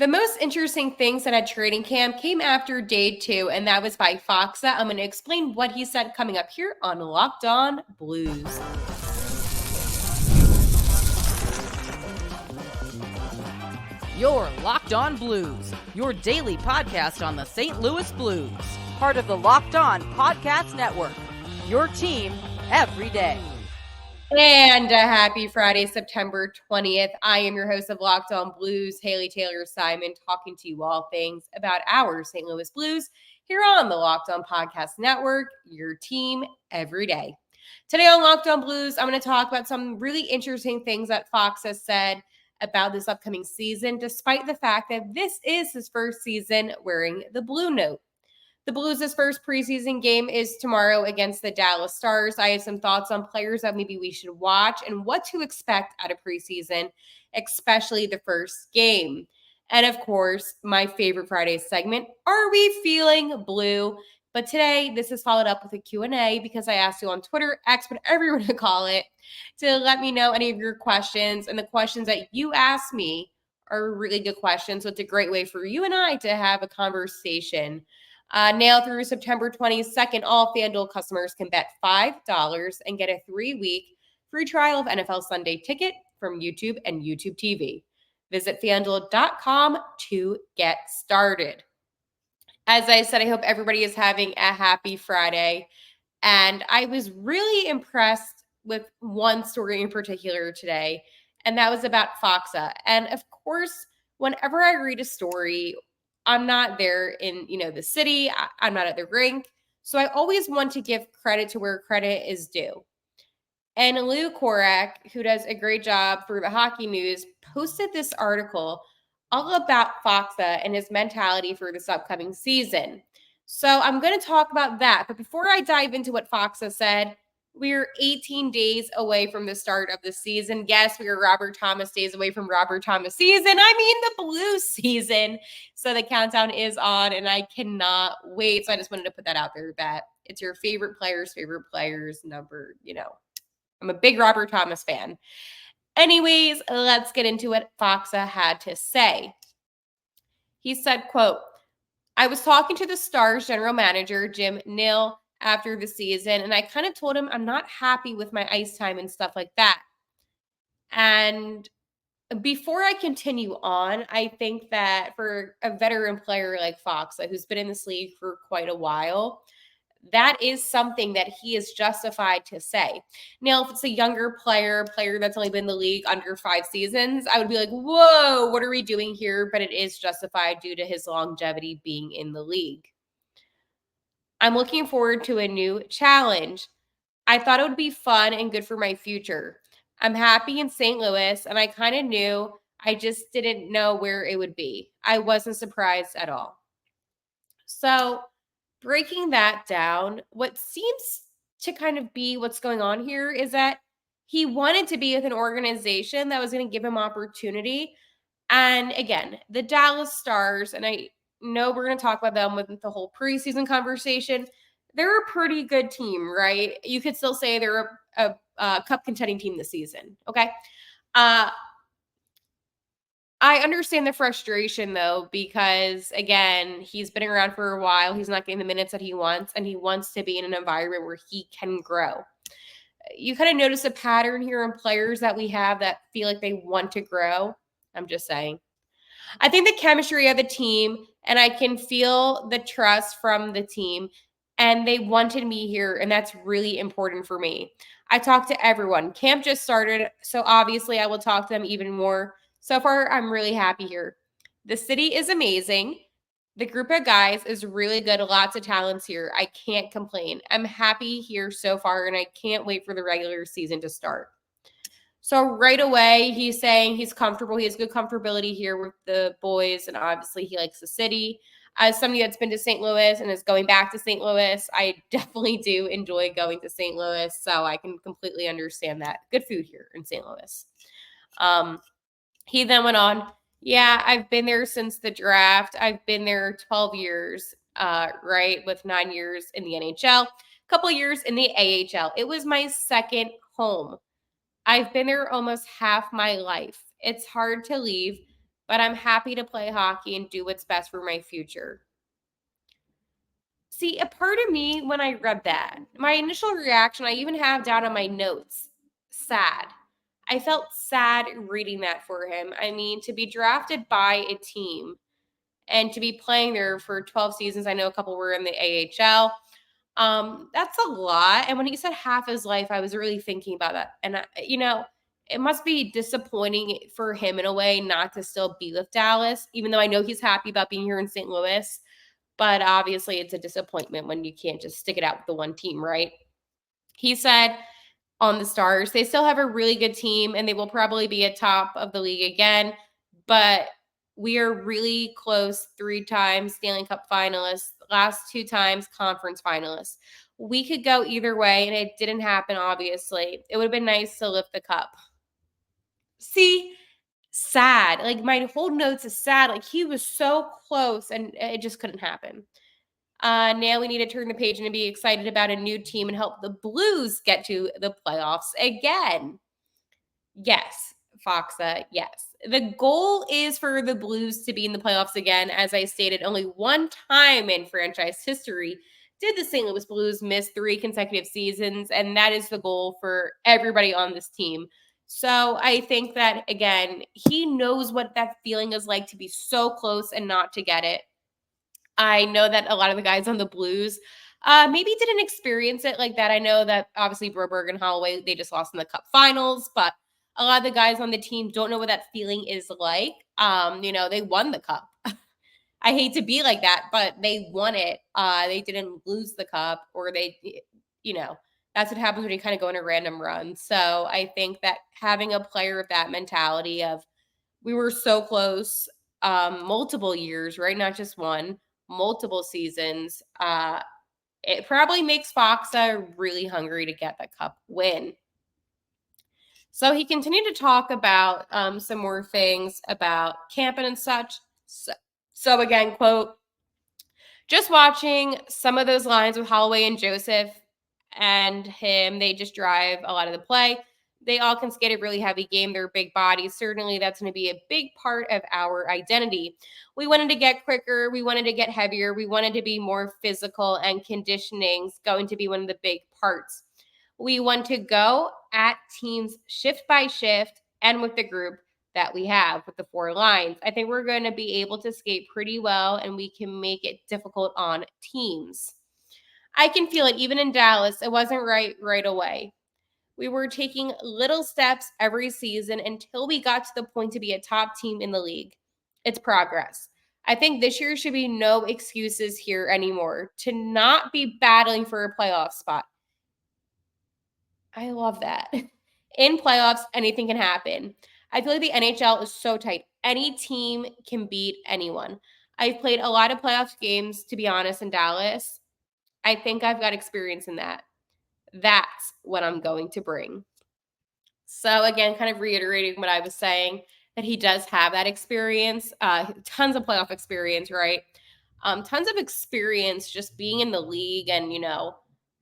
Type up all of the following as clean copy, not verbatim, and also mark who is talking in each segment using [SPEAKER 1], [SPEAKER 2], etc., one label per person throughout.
[SPEAKER 1] The most interesting things that at training camp came after day 2, and that was by Faksa. I'm going to explain what he said coming up here on Locked On Blues.
[SPEAKER 2] You're Locked On Blues, your daily podcast on the St. Louis Blues. Part of the Locked On Podcast Network, your team every day.
[SPEAKER 1] And a happy Friday, September 20th. I am your host of Locked On Blues, Haley Taylor Simon, talking to you all things about our St. Louis Blues here on the Locked On Podcast Network, your team every day. Today on Locked On Blues, I'm going to talk about some really interesting things that Fox has said about this upcoming season, despite the fact that this is his first season wearing the blue note. The Blues' first preseason game is tomorrow against the Dallas Stars. I have some thoughts on players that maybe we should watch and what to expect out of preseason, especially the first game. And of course, my favorite Friday segment, Are We Feeling Blue? But today, this is followed up with a Q&A because I asked you on Twitter, X, whatever you want to call it, to let me know any of your questions. And the questions that you asked me are really good questions. So it's a great way for you and I to have a conversation. Now through September 22nd, all FanDuel customers can bet $5 and get a 3-week free trial of NFL Sunday Ticket from YouTube and YouTube TV. Visit FanDuel.com to get started. As I said, I hope everybody is having a happy Friday. And I was really impressed with one story in particular today, and that was about Faksa. And of course, whenever I read a story, I'm not there in, the city. I'm not at the rink. So I always want to give credit to where credit is due. And Lou Korak, who does a great job for the Hockey News, posted this article all about Faksa and his mentality for this upcoming season. So I'm going to talk about that. But before I dive into what Faksa said, we're 18 days away from the start of the season. Yes, we are Robert Thomas days away from Robert Thomas season. I mean the Blues season. So the countdown is on, and I cannot wait. So I just wanted to put that out there that it's your favorite players' number, I'm a big Robert Thomas fan. Anyways, let's get into what Faksa had to say. He said, quote, I was talking to the Stars general manager, Jim Nill, after the season, and I kind of told him I'm not happy with my ice time and stuff like that. And before I continue on, I think that for a veteran player like Faksa, who's been in this league for quite a while, that is something that he is justified to say. Now, if it's a younger player that's only been in the league under 5 seasons, I would be like, whoa, what are we doing here? But it is justified due to his longevity being in the league. I'm looking forward to a new challenge. I thought it would be fun and good for my future. I'm happy in St. Louis, and I kind of knew. I just didn't know where it would be. I wasn't surprised at all. So, breaking that down, what seems to kind of be what's going on here is that he wanted to be with an organization that was going to give him opportunity. And again, the Dallas Stars, and I know we're going to talk about them with the whole preseason conversation. They're a pretty good team, right? You could still say they're a cup contending team this season. Okay. I understand the frustration, though, because, again, he's been around for a while. He's not getting the minutes that he wants, and he wants to be in an environment where he can grow. You kind of notice a pattern here in players that we have that feel like they want to grow. I'm just saying. I think the chemistry of the team, and I can feel the trust from the team, and they wanted me here, and that's really important for me. I talked to everyone. Camp just started, so obviously I will talk to them even more. So far, I'm really happy here. The city is amazing. The group of guys is really good. Lots of talents here. I can't complain. I'm happy here so far, and I can't wait for the regular season to start. So right away, he's saying he's comfortable. He has good comfortability here with the boys, and obviously he likes the city. As somebody that's been to St. Louis and is going back to St. Louis, I definitely do enjoy going to St. Louis, so I can completely understand that. Good food here in St. Louis. He then went on, yeah, I've been there since the draft. I've been there 12 years, right, with 9 years in the NHL, a couple years in the AHL. It was my second home. I've been there almost half my life. It's hard to leave, but I'm happy to play hockey and do what's best for my future. See, a part of me, when I read that, my initial reaction, I even have down on my notes, sad. I felt sad reading that for him. I mean, to be drafted by a team and to be playing there for 12 seasons, I know a couple were in the AHL. That's a lot. And when he said half his life, I was really thinking about that. And, it must be disappointing for him in a way not to still be with Dallas, even though I know he's happy about being here in St. Louis. But obviously, it's a disappointment when you can't just stick it out with the one team, right? He said on the Stars, they still have a really good team and they will probably be at top of the league again. But we are really close 3 times Stanley Cup finalists, last 2 times conference finalists. We could go either way, and it didn't happen, obviously. It would have been nice to lift the cup. See, sad. Like, my whole notes is sad. Like, he was so close, and it just couldn't happen. Now we need to turn the page and be excited about a new team and help the Blues get to the playoffs again. Yes, Faksa, yes. The goal is for the Blues to be in the playoffs again. As I stated, only one time in franchise history did the St. Louis Blues miss 3 consecutive seasons, and that is the goal for everybody on this team. So I think that, again, he knows what that feeling is like to be so close and not to get it. I know that a lot of the guys on the Blues maybe didn't experience it like that. I know that obviously Broberg and Holloway, they just lost in the Cup Finals, but a lot of the guys on the team don't know what that feeling is like. They won the Cup. I hate to be like that, but they won it. They didn't lose the Cup, or that's what happens when you kind of go on a random run. So I think that having a player of that mentality of, we were so close, multiple years, right? Not just one, multiple seasons. It probably makes Faksa really hungry to get the cup win. So he continued to talk about some more things about camping and such. So again, quote, just watching some of those lines with Holloway and Joseph and him, they just drive a lot of the play. They all can skate a really heavy game. They're big bodies. Certainly, that's going to be a big part of our identity. We wanted to get quicker. We wanted to get heavier. We wanted to be more physical, and conditioning's going to be one of the big parts. We want to go at teams shift by shift and with the group that we have with the 4 lines. I think we're going to be able to skate pretty well, and we can make it difficult on teams. I can feel it. Even in Dallas, it wasn't right away. We were taking little steps every season until we got to the point to be a top team in the league. It's progress. I think this year should be no excuses here anymore to not be battling for a playoff spot. I love that. In playoffs, anything can happen. I feel like the NHL is so tight. Any team can beat anyone. I've played a lot of playoff games, to be honest, in Dallas. I think I've got experience in that. That's what I'm going to bring. So again, kind of reiterating what I was saying, that he does have that experience, tons of playoff experience, right? Tons of experience just being in the league and,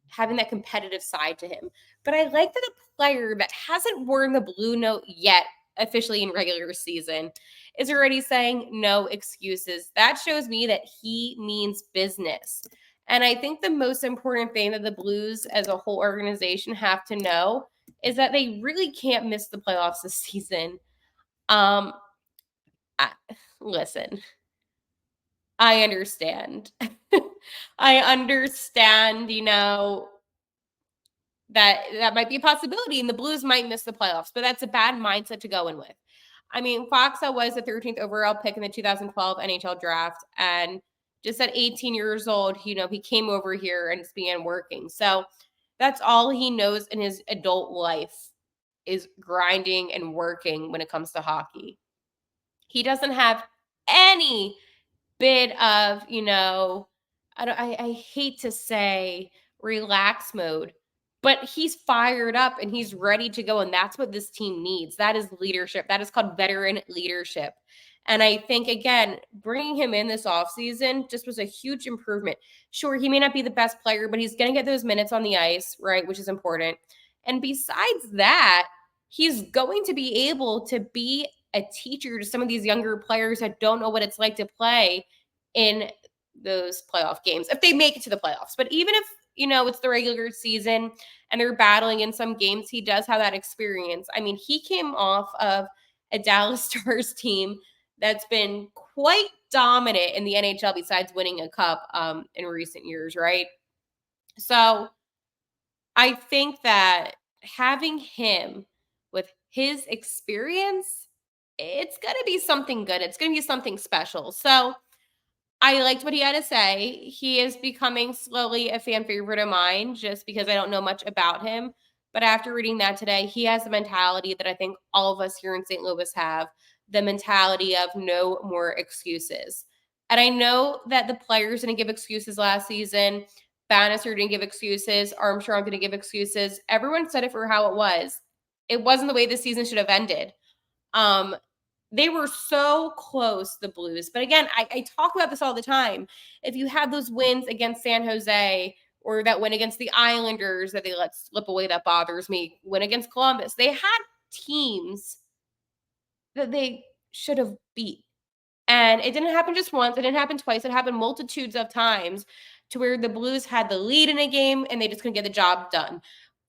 [SPEAKER 1] having that competitive side to him. But I like that a player that hasn't worn the blue note yet officially in regular season is already saying no excuses. That shows me that he means business. And I think the most important thing that the Blues as a whole organization have to know is that they really can't miss the playoffs this season. Listen, I understand. I understand, that might be a possibility, and the Blues might miss the playoffs, but that's a bad mindset to go in with. I mean, Faksa was the 13th overall pick in the 2012 NHL draft, and just at 18 years old, he came over here and began working. So that's all he knows in his adult life is grinding and working when it comes to hockey. He doesn't have any bit of, I hate to say relax mode, but he's fired up and he's ready to go. And that's what this team needs. That is leadership. That is called veteran leadership. And I think, again, bringing him in this offseason just was a huge improvement. Sure, he may not be the best player, but he's going to get those minutes on the ice, right, which is important. And besides that, he's going to be able to be a teacher to some of these younger players that don't know what it's like to play in those playoff games if they make it to the playoffs. But even if, it's the regular season and they're battling in some games, he does have that experience. I mean, he came off of a Dallas Stars team that's been quite dominant in the NHL besides winning a cup in recent years, right? So I think that having him with his experience, it's going to be something good. It's going to be something special. So I liked what he had to say. He is becoming slowly a fan favorite of mine just because I don't know much about him. But after reading that today, he has the mentality that I think all of us here in St. Louis have, the mentality of no more excuses. And I know that the players didn't give excuses last season. Bannister didn't give excuses. Armstrong didn't give excuses. Everyone said it for how it was. It wasn't the way the season should have ended. They were so close, the Blues. But again, I talk about this all the time. If you have those wins against San Jose or that win against the Islanders that they let slip away, that bothers me. Win against Columbus. They had teams that they should have beat. And it didn't happen just once. It didn't happen twice. It happened multitudes of times to where the Blues had the lead in a game and they just couldn't get the job done.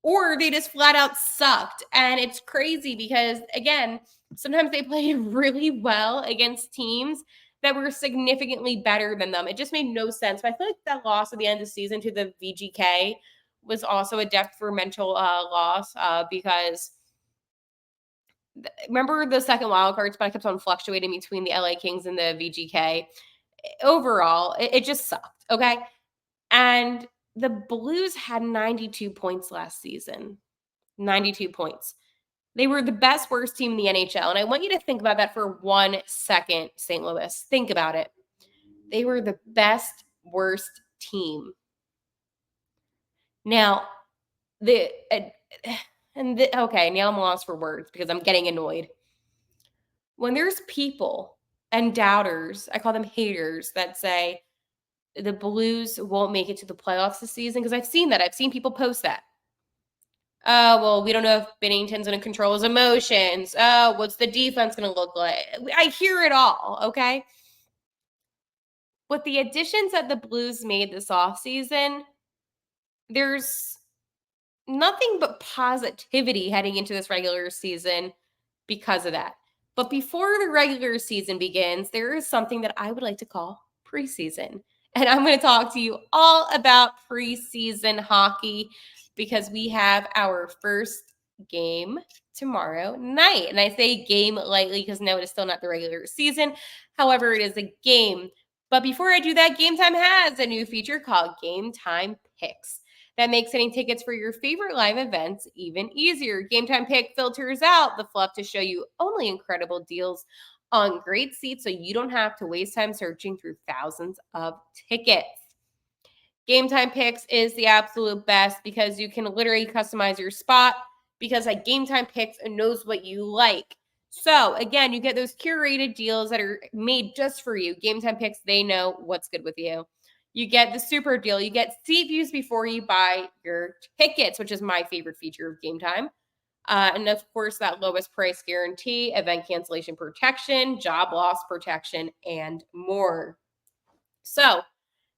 [SPEAKER 1] Or they just flat out sucked. And it's crazy because, again, sometimes they played really well against teams that were significantly better than them. It just made no sense. But I feel like that loss at the end of the season to the VGK was also a detrimental loss because remember the second wild card spot kept on fluctuating between the LA Kings and the VGK. Overall, it just sucked. Okay. And the Blues had 92 points last season. 92 points. They were the best, worst team in the NHL. And I want you to think about that for 1 second, St. Louis. Think about it. They were the best, worst team. Now, okay, now I'm lost for words because I'm getting annoyed. When there's people and doubters, I call them haters, that say the Blues won't make it to the playoffs this season, because I've seen that. I've seen people post that. Oh, well, we don't know if Binnington's going to control his emotions. Oh, what's the defense going to look like? I hear it all, okay? With the additions that the Blues made this offseason, there's nothing but positivity heading into this regular season because of that. But before the regular season begins, there is something that I would like to call preseason. And I'm going to talk to you all about preseason hockey because we have our first game tomorrow night. And I say game lightly because no, it is still not the regular season. However, it is a game. But before I do that, Gametime has a new feature called Gametime Picks that makes getting tickets for your favorite live events even easier. Gametime Pick filters out the fluff to show you only incredible deals on great seats so you don't have to waste time searching through thousands of tickets. Gametime Picks is the absolute best because you can literally customize your spot because like Gametime Picks knows what you like. So again, you get those curated deals that are made just for you. Gametime Picks, they know what's good with you. You get the super deal. You get seat views before you buy your tickets, which is my favorite feature of Gametime. And of course, that lowest price guarantee, event cancellation protection, job loss protection, and more. So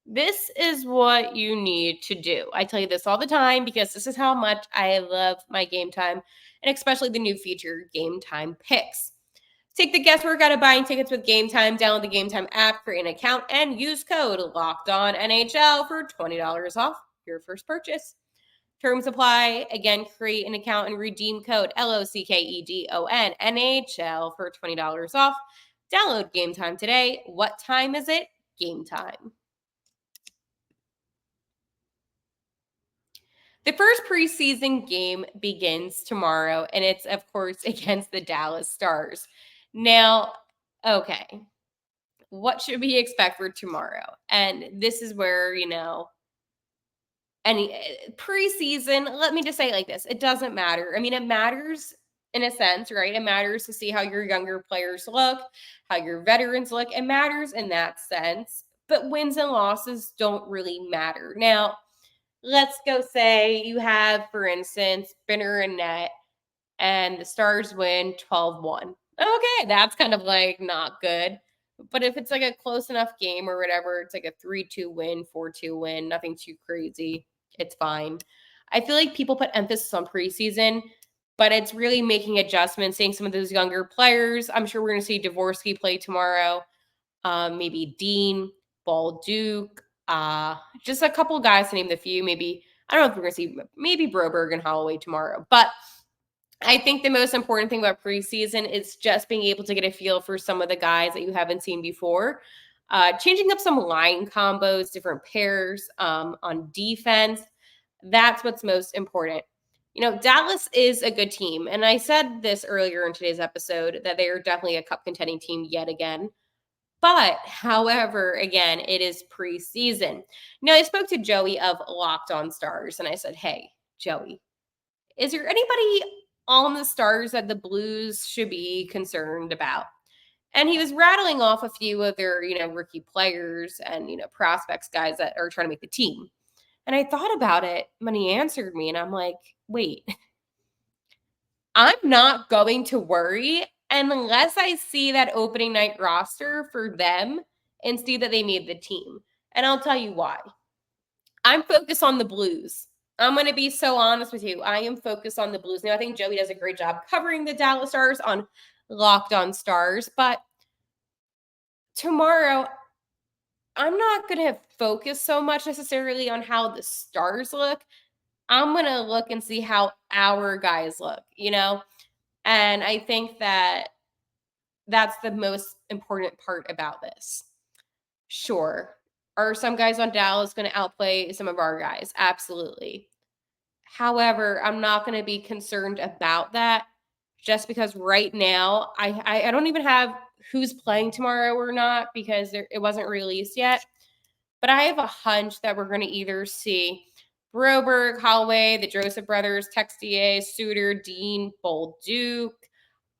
[SPEAKER 1] this is what you need to do. I tell you this all the time because this is how much I love my Gametime, and especially the new feature, Gametime Picks. Take the guesswork out of buying tickets with Gametime. Download the Gametime app, create an account, and use code LOCKEDONNHL for $20 off your first purchase. Terms apply. Again, create an account and redeem code LOCKEDONNHL for $20 off. Download Gametime today. What time is it? Gametime. The first preseason game begins tomorrow, and it's, of course, against the Dallas Stars. Now, okay, what should we expect for tomorrow? And this is where, any preseason, let me just say it like this. It doesn't matter. I mean, it matters in a sense, right? It matters to see how your younger players look, how your veterans look. It matters in that sense. But wins and losses don't really matter. Now, let's go say you have, for instance, Binner and Net, and the Stars win 12-1. Okay, that's kind of like not good. But if it's like a close enough game or whatever, it's like a 3-2 win, 4-2 win, nothing too crazy. It's fine. I feel like people put emphasis on preseason, but it's really making adjustments, seeing some of those younger players. I'm sure we're going to see Dvorsky play tomorrow. Maybe Dean, Ball Duke, just a couple guys to name the few. Maybe, I don't know if we're going to see maybe Broberg and Holloway tomorrow. But I think the most important thing about preseason is just being able to get a feel for some of the guys that you haven't seen before. Changing up some line combos, different pairs on defense. That's what's most important. You know, Dallas is a good team. And I said this earlier in today's episode that they are definitely a cup contending team yet again. But, however, again, it is preseason. Now, I spoke to Joey of Locked On Stars and I said, hey, Joey, is there anybody on the Stars that the Blues should be concerned about? And he was rattling off a few of their, rookie players and, prospects, guys that are trying to make the team. And I thought about it when he answered me, and I'm like, wait, I'm not going to worry unless I see that opening night roster for them and see that they made the team. And I'll tell you why. I'm focused on the Blues. I'm going to be so honest with you. I am focused on the Blues. Now, I think Joey does a great job covering the Dallas Stars on Locked On Stars, but tomorrow, I'm not going to focus so much necessarily on how the Stars look. I'm going to look and see how our guys look, And I think that that's the most important part about this. Sure. Are some guys on Dallas going to outplay some of our guys? Absolutely. However, I'm not going to be concerned about that just because right now I don't even have who's playing tomorrow or not because it wasn't released yet. But I have a hunch that we're going to either see Broberg, Holloway, the Joseph brothers, Texier, Suter, Dean, Bold Duke,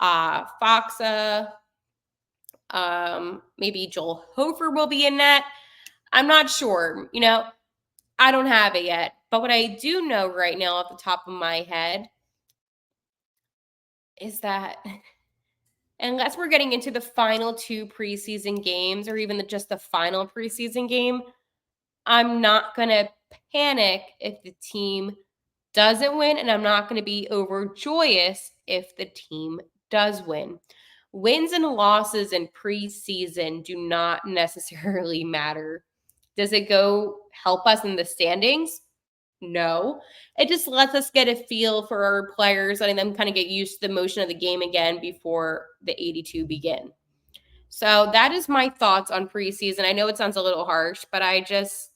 [SPEAKER 1] Faksa, maybe Joel Hofer will be in net. I'm not sure. I don't have it yet. But what I do know right now off the top of my head is that unless we're getting into the final 2 preseason games or even just the final preseason game, I'm not going to panic if the team doesn't win, and I'm not going to be overjoyous if the team does win. Wins and losses in preseason do not necessarily matter. Does it go help us in the standings? No. It just lets us get a feel for our players, letting them kind of get used to the motion of the game again before the 82 begin. So that is my thoughts on preseason. I know it sounds a little harsh, but I just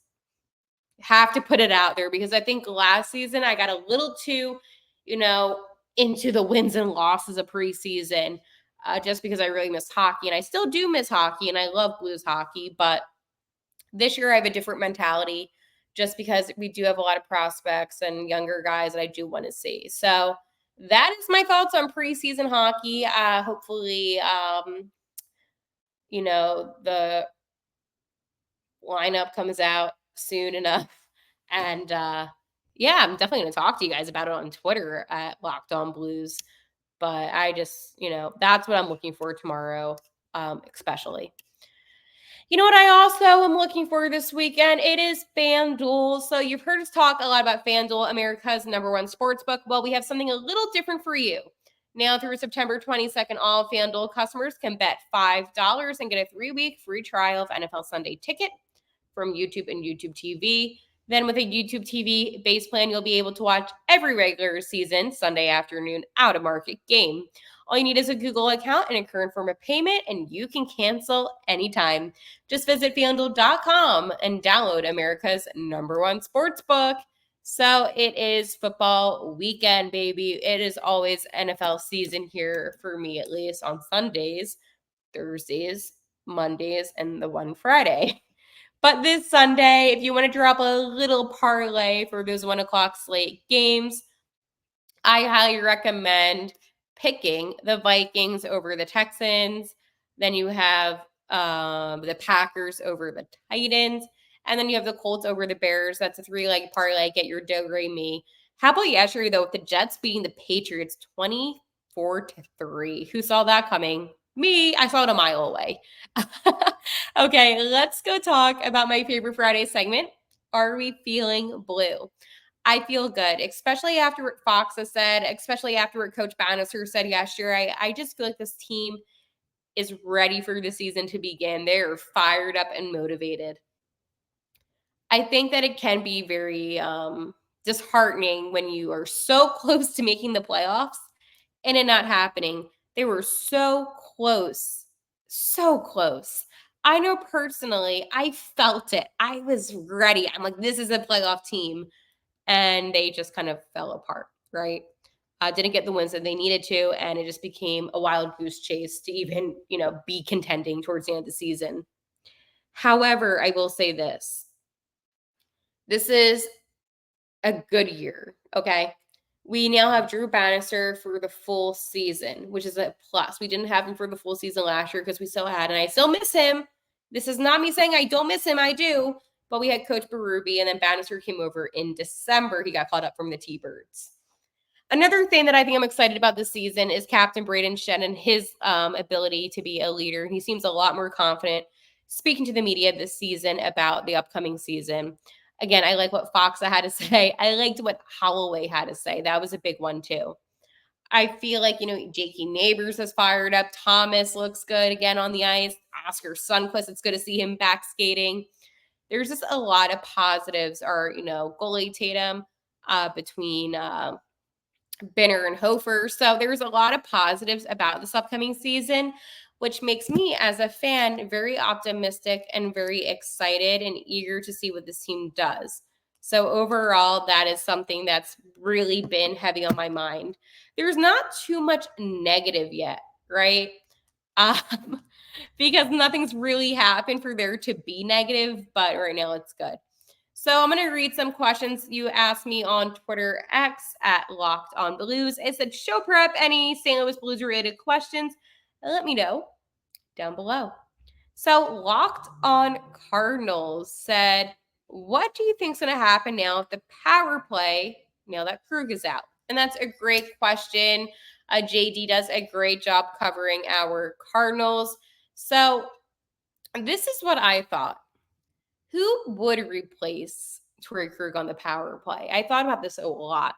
[SPEAKER 1] have to put it out there because I think last season I got a little too, into the wins and losses of preseason just because I really miss hockey. And I still do miss hockey and I love Blues hockey. But this year I have a different mentality just because we do have a lot of prospects and younger guys that I do want to see. So that is my thoughts on preseason hockey. Hopefully, the lineup comes out soon enough. And yeah, I'm definitely going to talk to you guys about it on Twitter at Locked On Blues. But I just, that's what I'm looking for tomorrow, especially. You know what I also am looking for this weekend? It is FanDuel. So you've heard us talk a lot about FanDuel, America's #1 sportsbook. Well, we have something a little different for you. Now through September 22nd, all FanDuel customers can bet $5 and get a 3-week free trial of NFL Sunday Ticket from YouTube and YouTube TV. Then with a YouTube TV base plan, you'll be able to watch every regular season Sunday afternoon out-of-market game. All you need is a Google account and a current form of payment, and you can cancel anytime. Just visit FanDuel.com and download America's #1 sportsbook. So it is football weekend, baby. It is always NFL season here for me, at least on Sundays, Thursdays, Mondays, and the one Friday. But this Sunday, if you want to drop a little parlay for those 1 o'clock slate games, I highly recommend picking the Vikings over the Texans. Then you have the Packers over the Titans. And then you have the Colts over the Bears. That's a 3-leg parlay. Get your do re mi. How about yesterday, though, with the Jets beating the Patriots 20 4-3. Who saw that coming? Me. I saw it a mile away. Okay, let's go talk about my favorite Friday segment. Are we feeling blue? I feel good, especially after what Faksa said, especially after what Coach Bannister said yesterday. I just feel like this team is ready for the season to begin. They're fired up and motivated. I think that it can be very disheartening when you are so close to making the playoffs and it not happening. They were so close, so close. I know personally, I felt it. I was ready. I'm like, this is a playoff team. And they just kind of fell apart, right? Didn't get the wins that they needed to. And it just became a wild goose chase to even, be contending towards the end of the season. However, I will say this. This is a good year, okay? We now have Drew Bannister for the full season, which is a plus. We didn't have him for the full season last year because we still had, and I still miss him. This is not me saying I don't miss him. I do. But we had Coach Berube, and then Bannister came over in December. He got called up from the T-Birds. Another thing that I think I'm excited about this season is Captain Braden Shen and his ability to be a leader. He seems a lot more confident speaking to the media this season about the upcoming season. Again, I like what Faksa had to say. I liked what Holloway had to say. That was a big one too. I feel like, Jakey Neighbors is fired up. Thomas looks good again on the ice. Oscar Sundquist, it's good to see him back skating. There's just a lot of positives. Or, goalie Tatum between Benner and Hofer. So there's a lot of positives about this upcoming season, which makes me as a fan very optimistic and very excited and eager to see what this team does. So overall, that is something that's really been heavy on my mind. There's not too much negative yet, right? Because nothing's really happened for there to be negative, but right now it's good. So I'm going to read some questions you asked me on Twitter X at Locked On Blues. It said, show prep any St. Louis Blues related questions. Let me know down below. So Locked On Cardinals said, what do you think is going to happen now if the power play, now that Krug is out? And that's a great question. JD does a great job covering our Cardinals. So this is what I thought. Who would replace Torrey Krug on the power play? I thought about this a lot.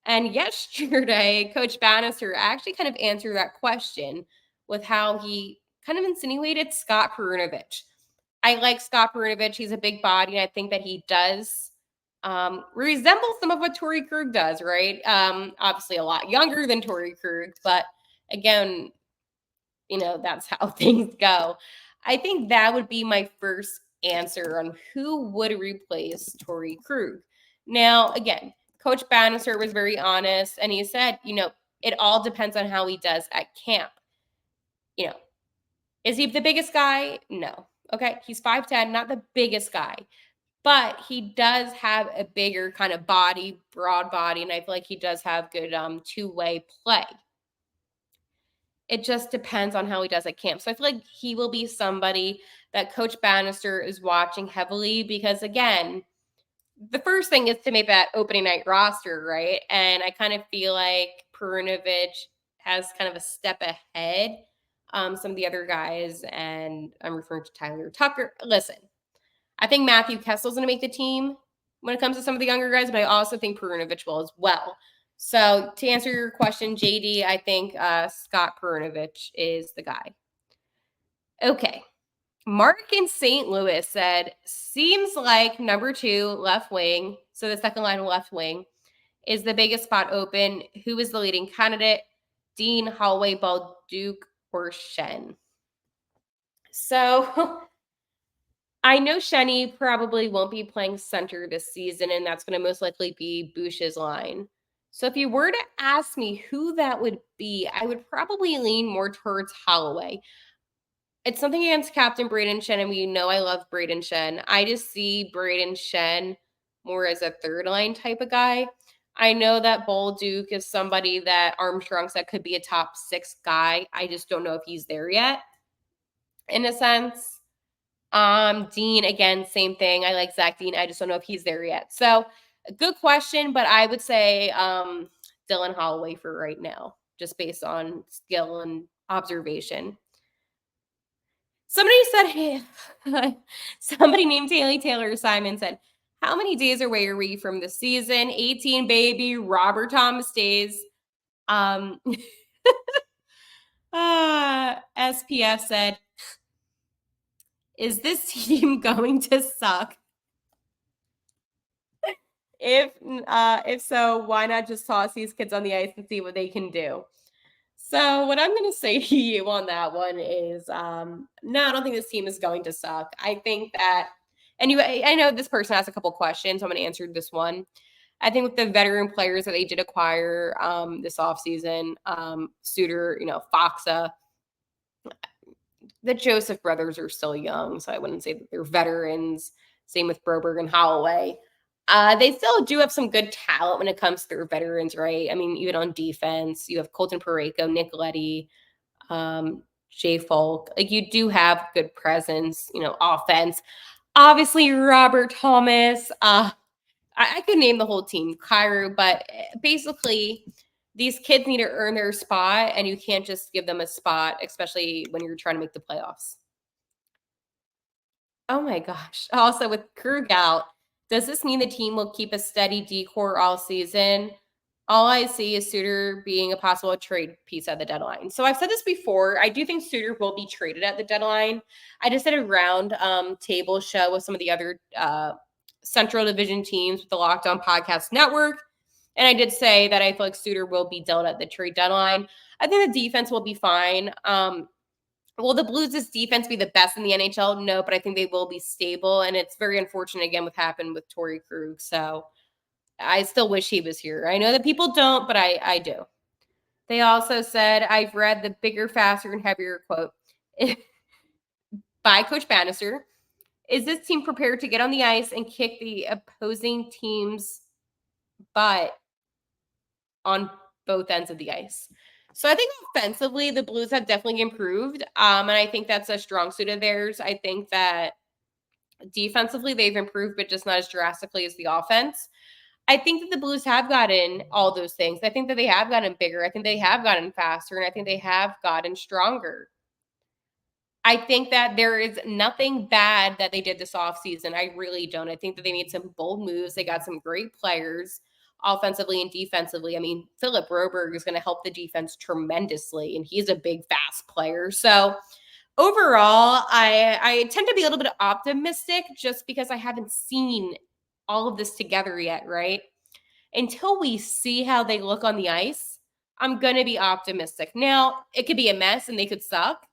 [SPEAKER 1] And yesterday, Coach Bannister actually kind of answered that question with how he kind of insinuated Scott Perunovich. I like Scott Perunovich. He's a big body, and I think that he does resemble some of what Torrey Krug does, right? Obviously a lot younger than Torrey Krug, but again, that's how things go. I think that would be my first answer on who would replace Torrey Krug. Now, again, Coach Bannister was very honest, and he said, it all depends on how he does at camp. Is he the biggest guy? No. Okay, he's 5'10", not the biggest guy. But he does have a bigger kind of body, broad body, and I feel like he does have good two-way play. It just depends on how he does at camp. So I feel like he will be somebody that Coach Bannister is watching heavily because, again, the first thing is to make that opening night roster, right? And I kind of feel like Perunovich has kind of a step ahead some of the other guys, and I'm referring to Tyler Tucker. Listen, I think Matthew Kessel's going to make the team when it comes to some of the younger guys, but I also think Perunovich will as well. So to answer your question, JD, I think Scott Perunovich is the guy. Okay. Mark in St. Louis said, seems like number 2 left wing, so the second line left wing, is the biggest spot open. Who is the leading candidate? Dean, Holloway, Balduke, or Shen? So I know Shenny probably won't be playing center this season, and that's going to most likely be Bush's line. So if you were to ask me who that would be, I would probably lean more towards Holloway. It's something against Captain Braden Shen, and we know I love Braden Shen. I just see Braden Shen more as a third line type of guy. I know that Balduke is somebody that Armstrong said could be a top 6 guy. I just don't know if he's there yet, in a sense. Dean, again, same thing. I like Zach Dean. I just don't know if he's there yet. So, good question, but I would say Dylan Holloway for right now. just based on skill and observation. Somebody said, somebody named Haley Taylor Simon said, how many days away are we from the season? 18, baby. Robert Thomas days. SPF said, is this team going to suck? If so, why not just toss these kids on the ice and see what they can do? So what I'm going to say to you on that one is, no, I don't think this team is going to suck. I think that, and I know this person has a couple questions, so I'm going to answer this one. I think with the veteran players that they did acquire this offseason, Suter, Faksa, the Joseph brothers are still young, so I wouldn't say that they're veterans. Same with Broberg and Holloway. They still do have some good talent when it comes to their veterans, right? I mean, even on defense, you have Colton Parayko, Nick Leddy, Jay Folk. Like, you do have good presence, offense. Obviously, Robert Thomas. I could name the whole team, Cairo, but basically, these kids need to earn their spot, and you can't just give them a spot, especially when you're trying to make the playoffs. Oh my gosh. Also, with Krug out, does this mean the team will keep a steady decor all season? All I see is Suter being a possible trade piece at the deadline. So I've said this before. I do think Suter will be traded at the deadline. I just did a round table show with some of the other Central Division teams with the Locked On Podcast Network. And I did say that I feel like Suter will be dealt at the trade deadline. I think the defense will be fine. Will the Blues' defense be the best in the NHL? No, but I think they will be stable. And it's very unfortunate, again, what happened with Torrey Krug. So I still wish he was here. I know that people don't, but I do. They also said, I've read the bigger, faster, and heavier quote by Coach Bannister. Is this team prepared to get on the ice and kick the opposing team's butt on both ends of the ice? So I think offensively, the Blues have definitely improved. And I think that's a strong suit of theirs. I think that defensively, they've improved, but just not as drastically as the offense. I think that the Blues have gotten all those things. I think that they have gotten bigger. I think they have gotten faster, and I think they have gotten stronger. I think that there is nothing bad that they did this offseason. I really don't. I think that they made some bold moves. They got some great players offensively and defensively. I mean, Philip Broberg is going to help the defense tremendously, and he's a big, fast player. So overall, I tend to be a little bit optimistic just because I haven't seen all of this together yet, right? Until we see how they look on the ice, I'm going to be optimistic. Now, it could be a mess and they could suck,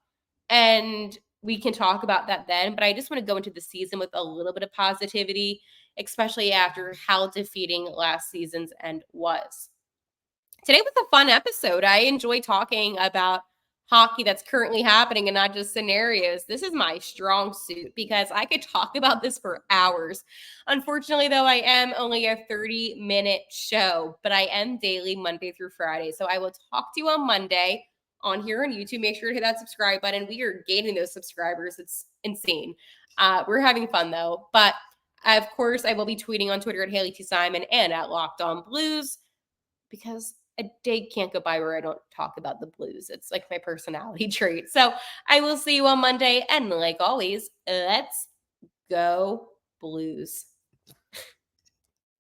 [SPEAKER 1] and we can talk about that then, but I just want to go into the season with a little bit of positivity, especially after how defeating last season's end was. Today was a fun episode. I enjoy talking about hockey that's currently happening and not just scenarios. This is my strong suit because I could talk about this for hours. Unfortunately, though, I am only a 30-minute show, but I am daily Monday through Friday. So I will talk to you on Monday on here on YouTube. Make sure to hit that subscribe button. We are gaining those subscribers. It's insane. We're having fun, though. But of course, I will be tweeting on Twitter at Haley T. Simon and at Locked On Blues, because a day can't go by where I don't talk about the Blues. It's like my personality trait. So I will see you on Monday. And like always, let's go Blues.